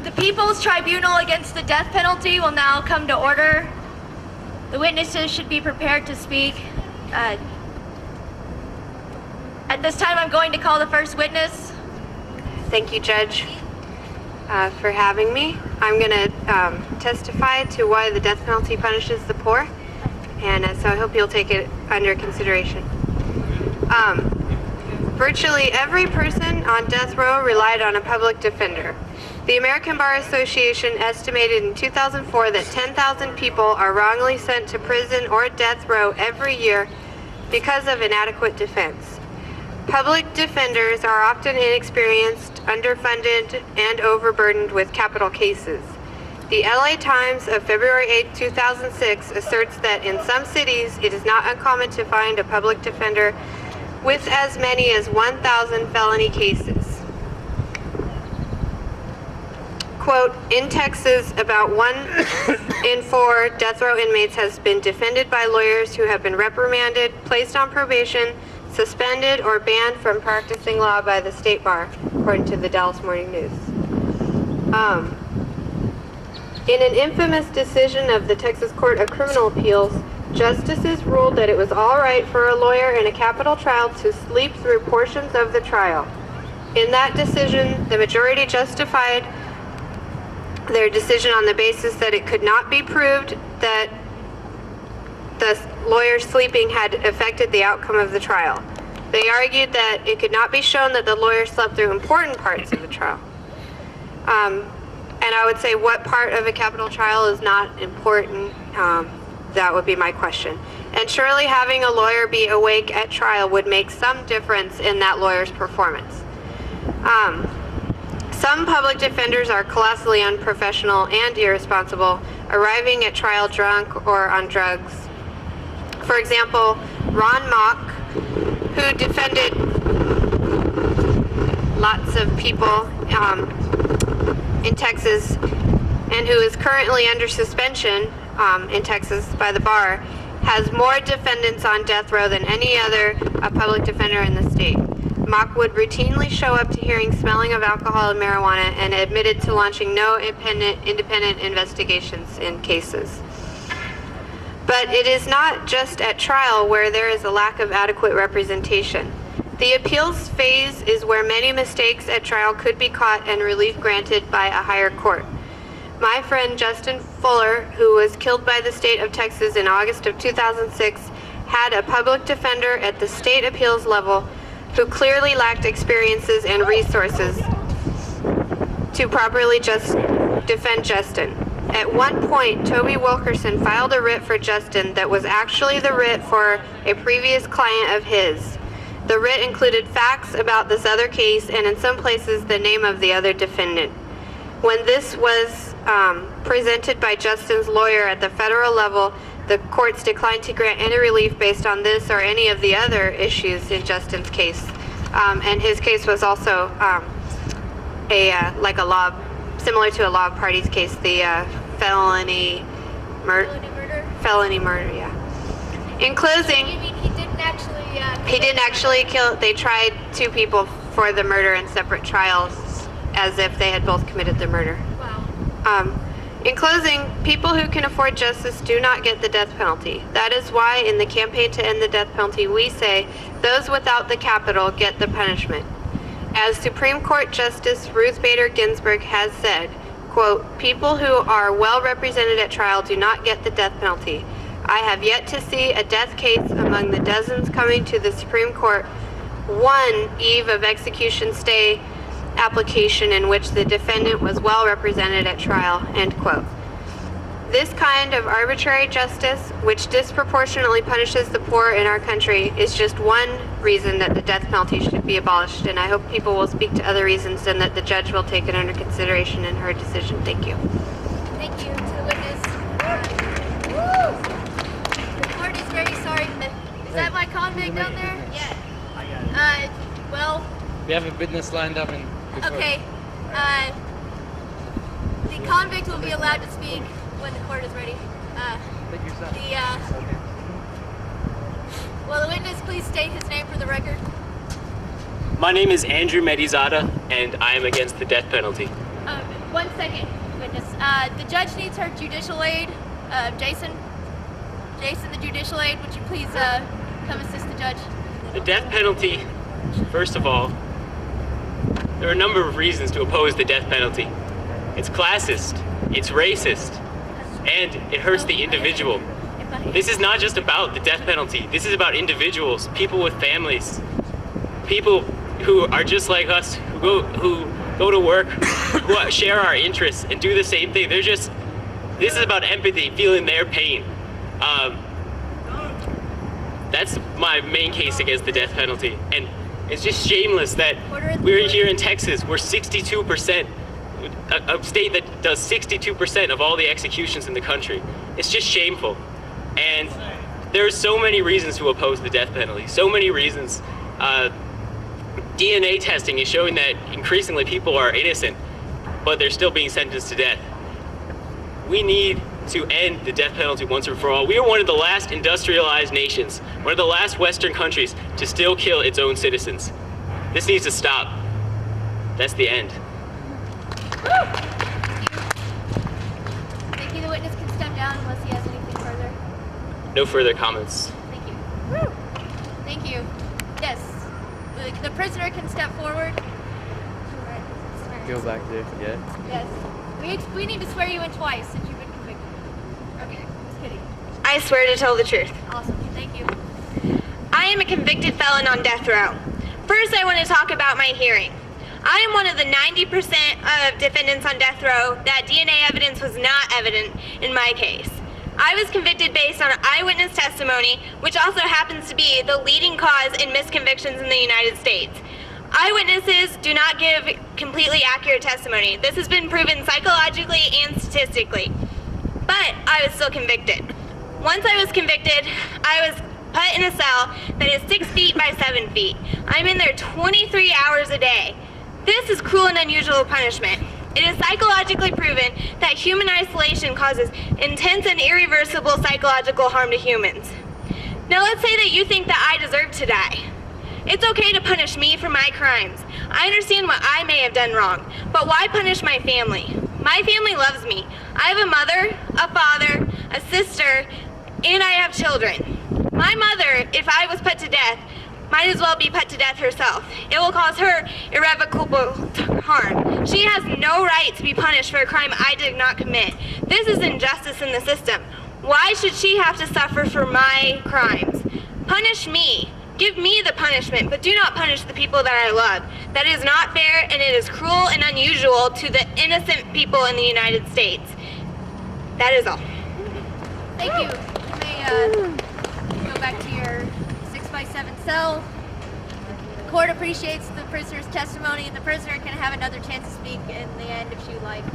The People's Tribunal against the death penalty will now come to order. The witnesses should be prepared to speak. At this time, I'm going to call the first witness. Thank you, Judge, for having me. I'm going to testify to why the death penalty punishes the poor, and so I hope you'll take it under consideration. Virtually every person on death row relied on a public defender. The American Bar Association estimated in 2004 that 10,000 people are wrongly sent to prison or death row every year because of inadequate defense. Public defenders are often inexperienced, underfunded, and overburdened with capital cases. The LA Times of February 8, 2006 asserts that in some cities it is not uncommon to find a public defender with as many as 1,000 felony cases. Quote, in Texas, about 1 in 4 death row inmates has been defended by lawyers who have been reprimanded, placed on probation, suspended, or banned from practicing law by the state bar, according to the Dallas Morning News. In an infamous decision of the Texas Court of Criminal Appeals, justices ruled that it was all right for a lawyer in a capital trial to sleep through portions of the trial. In that decision, the majority justified their decision on the basis that it could not be proved that the lawyer's sleeping had affected the outcome of the trial. They argued that it could not be shown that the lawyer slept through important parts of the trial. And I would say, what part of a capital trial is not important? That would be my question. And surely having a lawyer be awake at trial would make some difference in that lawyer's performance. Some public defenders are colossally unprofessional and irresponsible, arriving at trial drunk or on drugs. For example, Ron Mock, who defended lots of people in Texas and who is currently under suspension in Texas by the bar, has more defendants on death row than any other public defender in the state. Mock would routinely show up to hearings smelling of alcohol and marijuana and admitted to launching no independent investigations in cases. But it is not just at trial where there is a lack of adequate representation. The appeals phase is where many mistakes at trial could be caught and relief granted by a higher court. My friend Justin Fuller, who was killed by the state of Texas in August of 2006, had a public defender at the state appeals level who clearly lacked experiences and resources to properly defend Justin. At one point, Toby Wilkerson filed a writ for Justin that was actually the writ for a previous client of his. The writ included facts about this other case and in some places the name of the other defendant. When this was presented by Justin's lawyer at the federal level, the courts declined to grant any relief based on this or any of the other issues in Justin's case. And his case was also like a law, similar to a law of parties case, the felony murder, yeah. In closing, You mean he didn't actually he didn't actually kill. They tried 2 people for the murder in separate trials as if they had both committed the murder. Wow. In closing, people who can afford justice do not get the death penalty. That is why in the campaign to end the death penalty, we say those without the capital get the punishment. As Supreme Court Justice Ruth Bader Ginsburg has said, quote, people who are well represented at trial do not get the death penalty. I have yet to see a death case among the dozens coming to the Supreme Court, one eve of execution stay application in which the defendant was well represented at trial, end quote. This kind of arbitrary justice, which disproportionately punishes the poor in our country, is just one reason that the death penalty should be abolished, and I hope people will speak to other reasons and that the judge will take it under consideration in her decision. Thank you. Thank you to the witness. The court is very sorry. Is that my convict down there? Yeah. I got it. Well. We have a witness lined up and. Okay. The convict will be allowed to speak when the court is ready. Will the witness please state his name for the record? My name is Andrew Medizada, and I am against the death penalty. 1 second, witness. The judge needs her judicial aid. Jason, the judicial aid, would you please come assist the judge? The death penalty, first of all, there are a number of reasons to oppose the death penalty. It's classist, it's racist, and it hurts the individual. This is not just about the death penalty. This is about individuals, people with families, people who are just like us, who go to work, who share our interests and do the same thing. This is about empathy, feeling their pain. That's my main case against the death penalty. And it's just shameless that we're here in Texas, we're 62%, a state that does 62% of all the executions in the country. It's just shameful. And there's so many reasons to oppose the death penalty, so many reasons. DNA testing is showing that increasingly people are innocent, but they're still being sentenced to death. We need to end the death penalty once and for all. We are one of the last industrialized nations, one of the last Western countries to still kill its own citizens. This needs to stop. That's the end. Thank you. The witness can step down unless he has anything further. No further comments. Thank you. Thank you. Yes. The prisoner can step forward. Go back there, yeah. Yes. We need to swear you in twice since you've been convicted. Okay, just kidding. I swear to tell the truth. Awesome. Thank you. I am a convicted felon on death row. First, I want to talk about my hearing. I am one of the 90% of defendants on death row that DNA evidence was not evident in my case. I was convicted based on eyewitness testimony, which also happens to be the leading cause in misconvictions in the United States. Eyewitnesses do not give completely accurate testimony. This has been proven psychologically and statistically. But I was still convicted. Once I was convicted, I was put in a cell that is 6 feet by 7 feet. I'm in there 23 hours a day. This is cruel and unusual punishment. It is psychologically proven that human isolation causes intense and irreversible psychological harm to humans. Now let's say that you think that I deserve to die. It's okay to punish me for my crimes. I understand what I may have done wrong, but why punish my family? My family loves me. I have a mother, a father, a sister, and I have children. My mother, if I was put to death, might as well be put to death herself. It will cause her irrevocable harm. She has no right to be punished for a crime I did not commit. This is injustice in the system. Why should she have to suffer for my crimes? Punish me. Give me the punishment, but do not punish the people that I love. That is not fair, and it is cruel and unusual to the innocent people in the United States. That is all. Thank you. You may go back to your 6x7 cell. The court appreciates the prisoner's testimony, and the prisoner can have another chance to speak in the end if she would like.